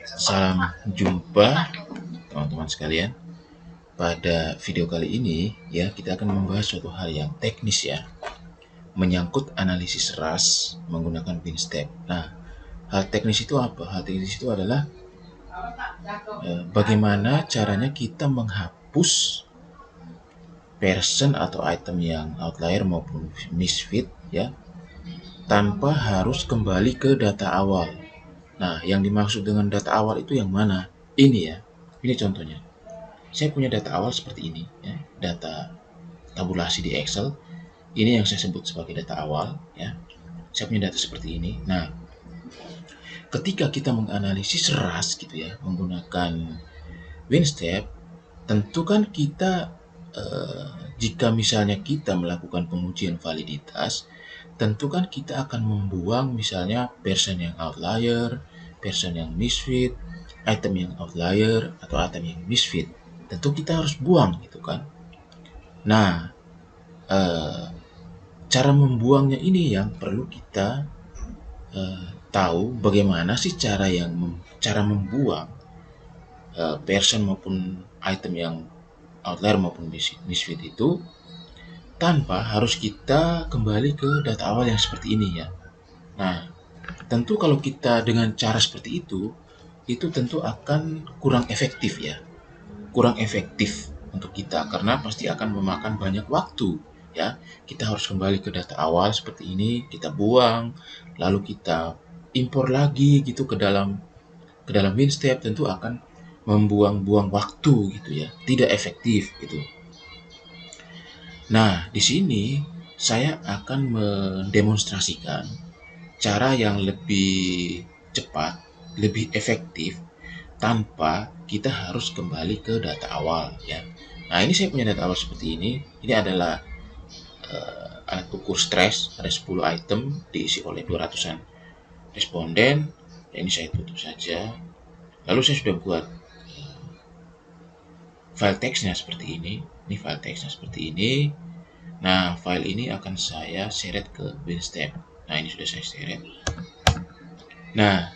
Salam jumpa teman-teman sekalian. Pada video kali ini ya kita akan membahas suatu hal yang teknis ya, menyangkut analisis ras menggunakan Winstep. Nah, hal teknis itu apa? Hal teknis itu adalah bagaimana caranya kita menghapus person atau item yang outlier maupun misfit ya, tanpa harus kembali ke data awal. Nah, yang dimaksud dengan data awal itu yang mana? Ini ya, ini contohnya. Saya punya data awal seperti ini, ya, data tabulasi di Excel. Ini yang saya sebut sebagai data awal, ya. Saya punya data seperti ini. Nah, ketika kita menganalisis ras gitu ya, menggunakan Winstep, tentu kan kita jika misalnya kita melakukan pengujian validitas, tentu kan kita akan membuang misalnya person yang outlier, person yang misfit, item yang outlier atau item yang misfit. Tentu kita harus buang gitu kan. Nah, cara membuangnya ini yang perlu kita tahu bagaimana sih cara membuang person maupun item yang outlier maupun misfit itu tanpa harus kita kembali ke data awal yang seperti ini ya. Nah, tentu kalau kita dengan cara seperti itu tentu akan kurang efektif ya. Kurang efektif untuk kita karena pasti akan memakan banyak waktu ya. Kita harus kembali ke data awal seperti ini, kita buang, lalu kita impor lagi gitu ke dalam Winstep, tentu akan membuang-buang waktu gitu ya, tidak efektif gitu. Nah, di sini saya akan mendemonstrasikan cara yang lebih cepat, lebih efektif tanpa kita harus kembali ke data awal ya. Nah, ini saya punya data awal seperti ini. Ini adalah alat ukur stres, ada 10 item diisi oleh 200-an responden. Dan ini saya tutup saja. Lalu saya sudah buat file teksnya seperti ini. Ini file teksnya seperti ini. Nah, file ini akan saya seret ke Winstep. Nah, ini sudah saya seret. Nah,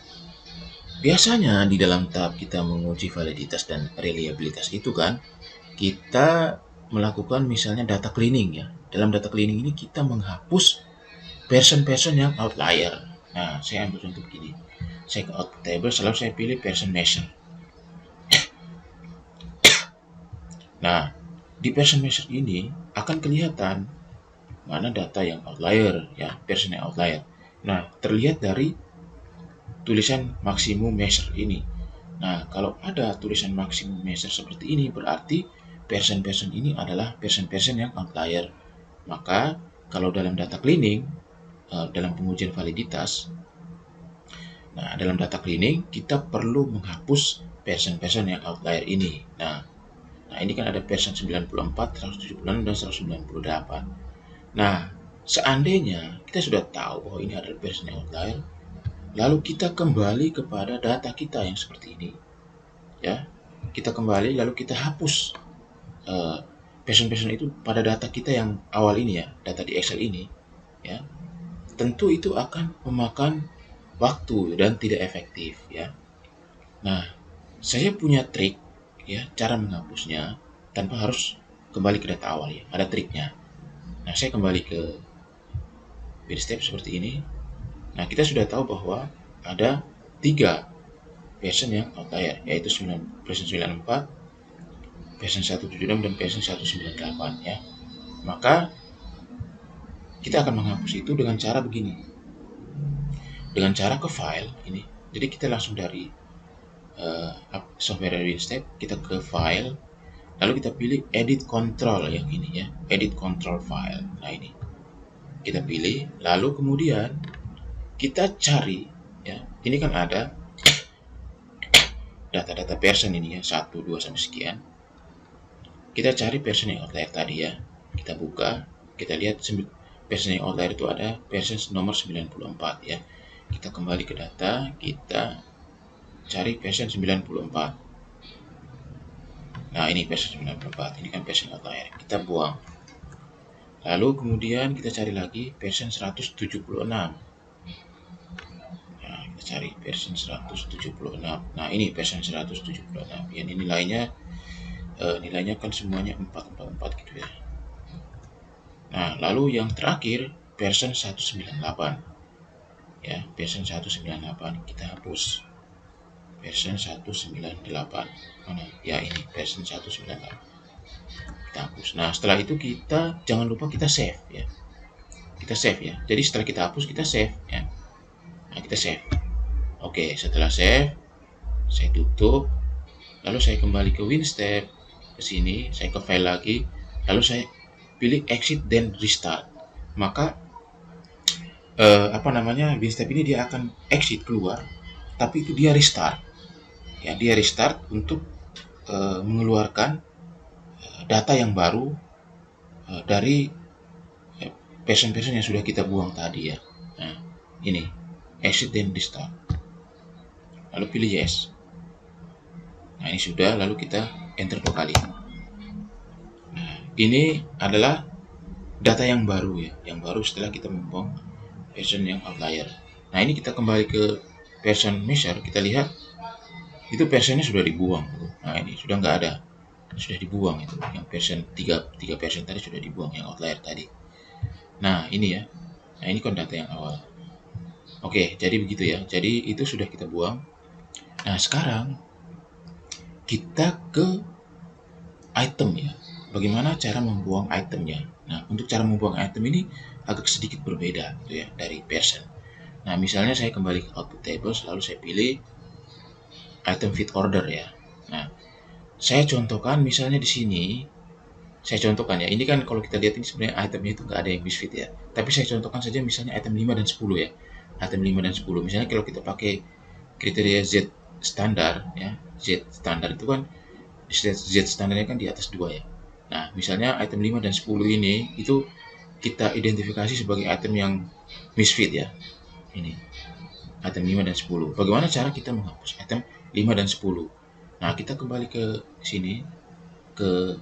biasanya di dalam tahap kita menguji validitas dan reliabilitas itu kan, kita melakukan misalnya data cleaning ya. Dalam data cleaning ini kita menghapus person-person yang outlier. Nah, saya ambil contoh begini. Saya ke output table, selalu saya pilih person measure. Nah, di person measure ini akan kelihatan mana data yang outlier ya, person yang outlier. Nah, terlihat dari tulisan maksimum measure ini. Nah, kalau ada tulisan maksimum measure seperti ini, berarti person-person ini adalah person-person yang outlier. Maka, kalau dalam data cleaning, dalam pengujian validitas, nah, dalam data cleaning, kita perlu menghapus person-person yang outlier ini. Nah, ini kan ada person 94, 176, dan 198. Nah, seandainya kita sudah tahu bahwa ini adalah person yang outlier, lalu kita kembali kepada data kita yang seperti ini, ya. Kita kembali lalu kita hapus person-person itu pada data kita yang awal ini ya, data di Excel ini, ya. Tentu itu akan memakan waktu dan tidak efektif, ya. Nah, saya punya trik, ya, cara menghapusnya tanpa harus kembali ke data awal ya. Ada triknya. Nah, saya kembali ke Winstep seperti ini. Nah, kita sudah tahu bahwa ada 3 person yang outlier, yaitu person 94, person 176, dan person 198 ya. Maka kita akan menghapus itu dengan cara begini. Dengan cara ke file ini. Jadi kita langsung dari software Winstep, kita ke file, lalu kita pilih edit control yang ini ya, edit control file. Nah, ini kita pilih, lalu kemudian kita cari ya. Ini kan ada data-data person ini ya, 1, 2 sampai sekian. Kita cari person yang outlier tadi ya. Kita buka, kita lihat person yang outlier itu ada person nomor 94 ya. Kita kembali ke data, kita cari person 94. Nah, ini person 94, ini kan person outlier. Kita buang. Lalu kemudian kita cari lagi person 176. Nah, kita Kita cari version 176. Nah, ini version 176. Ya, ini nilainya kan semuanya 444 gitu ya. Nah, lalu yang terakhir version 198. Ya, version 198 kita hapus. Version 198. Mana? Ya, ini version 198. Kita hapus. Nah, setelah itu kita jangan lupa kita save ya. Kita save ya. Jadi setelah kita hapus kita save ya. Nah, kita save. Oke, setelah save saya tutup. Lalu saya kembali ke WinStep, ke sini, saya ke file lagi, lalu saya pilih exit dan restart. Maka WinStep ini dia akan exit keluar, tapi itu dia restart. Ya, dia restart untuk mengeluarkan data yang baru dari version-version yang sudah kita buang tadi ya. Nah, ini exit dan restart. Lalu pilih yes. Nah, ini sudah, lalu kita enter 2 kali. Nah, ini adalah data yang baru ya, yang baru setelah kita membuang version yang outlier. Nah, ini kita kembali ke version measure, kita lihat itu versionnya sudah dibuang. Nah, ini sudah nggak ada, sudah dibuang itu. Yang version 3 version tadi sudah dibuang, yang outlier tadi. Nah, ini ya. Nah, ini kan data yang awal. Oke, jadi begitu ya. Jadi itu sudah kita buang. Nah, sekarang kita ke item ya. Bagaimana cara membuang itemnya? Nah, untuk cara membuang item ini agak sedikit berbeda gitu ya dari version. Nah, misalnya saya kembali ke output tables, lalu saya pilih item fit order ya. Nah, saya contohkan misalnya di sini, saya contohkan ya. Ini kan kalau kita lihat ini sebenarnya itemnya itu nggak ada yang misfit ya. Tapi saya contohkan saja misalnya item 5 dan 10 ya. Item 5 dan 10. Misalnya kalau kita pakai kriteria Z standar ya. Z standar itu kan Z standarnya kan di atas 2 ya. Nah, misalnya item 5 dan 10 ini itu kita identifikasi sebagai item yang misfit ya. Ini item 5 dan 10. Bagaimana cara kita menghapus item 5 dan 10? Nah, kita kembali ke sini ke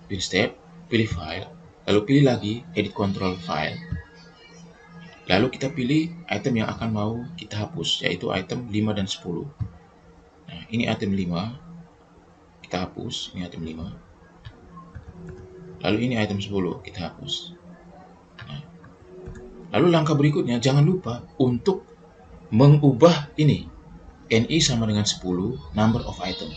WinStep, pilih file, lalu pilih lagi edit control file. Lalu kita pilih item yang akan mau kita hapus, yaitu item 5 dan 10. Nah, ini item 5. Kita hapus, ini item 5. Lalu ini item 10, kita hapus. Nah, lalu langkah berikutnya, jangan lupa untuk mengubah ini. NI sama dengan 10, number of item.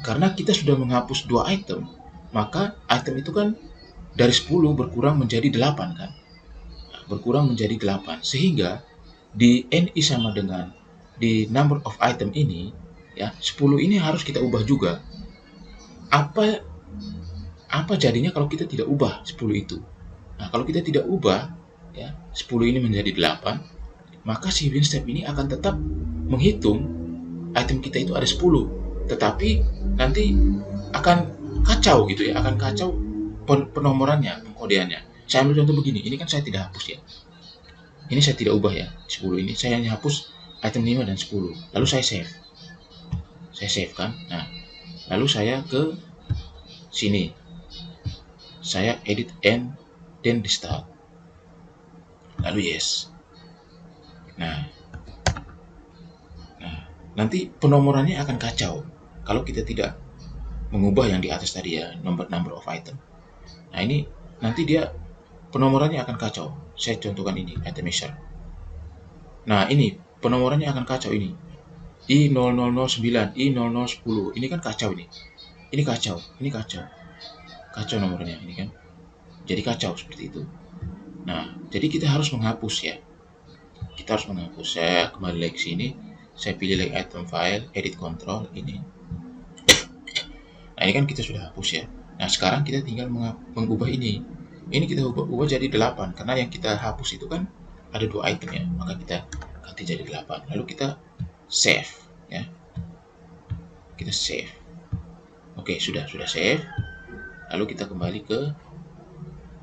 Karena kita sudah menghapus 2 item, maka item itu kan dari 10 berkurang menjadi 8 kan. Nah, berkurang menjadi 8. Sehingga di NI sama dengan di number of item ini, ya 10 ini harus kita ubah juga. Apa jadinya kalau kita tidak ubah 10 itu? Nah, kalau kita tidak ubah ya 10 ini menjadi 8, maka si WinStep ini akan tetap menghitung item kita itu ada 10, tetapi nanti akan kacau gitu ya, akan kacau penomorannya, pengkodeannya. Saya ambil contoh begini, ini kan saya tidak hapus ya. Ini saya tidak ubah ya, 10 ini saya hanya hapus item 5 dan 10. Lalu saya save. Saya save kan. Nah, lalu saya ke sini. Saya edit and then restart. Lalu yes. Nah, nanti penomorannya akan kacau kalau kita tidak mengubah yang di atas tadi ya, number of item. Nah, ini nanti dia penomorannya akan kacau. Saya contohkan ini, item measure. Nah, ini penomorannya akan kacau ini. I0009, I0010. Ini kan kacau ini. Ini kacau, ini kacau. Kacau nomornya ini kan. Jadi kacau seperti itu. Nah, jadi kita harus menghapus ya. Kita harus menghapus. Saya kembali lagi ke sini. Saya pilih lagi item file, edit control ini. Nah, ini kan kita sudah hapus ya. Nah, sekarang kita tinggal mengubah ini. Ini kita ubah jadi 8 karena yang kita hapus itu kan ada 2 item ya. Maka kita ganti jadi 8. Lalu kita save ya. Kita save. Oke, sudah save. Lalu kita kembali ke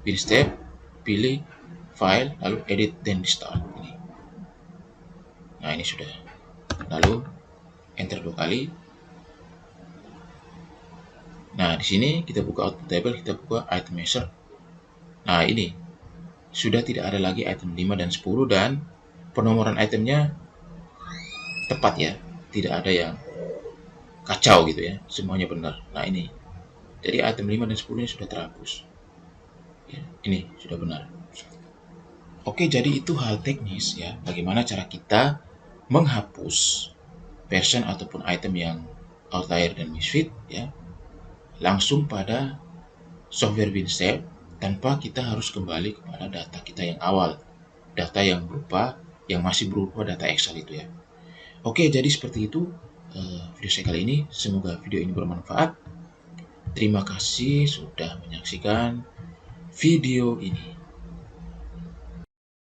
WinStep, pilih file, lalu edit dan restart ini. Nah, ini sudah. Lalu enter 2 kali. Nah, di sini kita buka output table, kita buka item measure. Nah, ini sudah tidak ada lagi item 5 dan 10 dan penomoran itemnya tepat ya, tidak ada yang kacau gitu ya, semuanya benar. Nah ini, jadi item 5 dan 10 ini sudah terhapus. Ya, ini sudah benar. Oke, jadi itu hal teknis ya, bagaimana cara kita menghapus person ataupun item yang outlier dan misfit ya, langsung pada software WinStep tanpa kita harus kembali kepada data kita yang awal, data yang masih berupa data Excel itu ya. Oke, jadi seperti itu video saya kali ini. Semoga video ini bermanfaat. Terima kasih sudah menyaksikan video ini.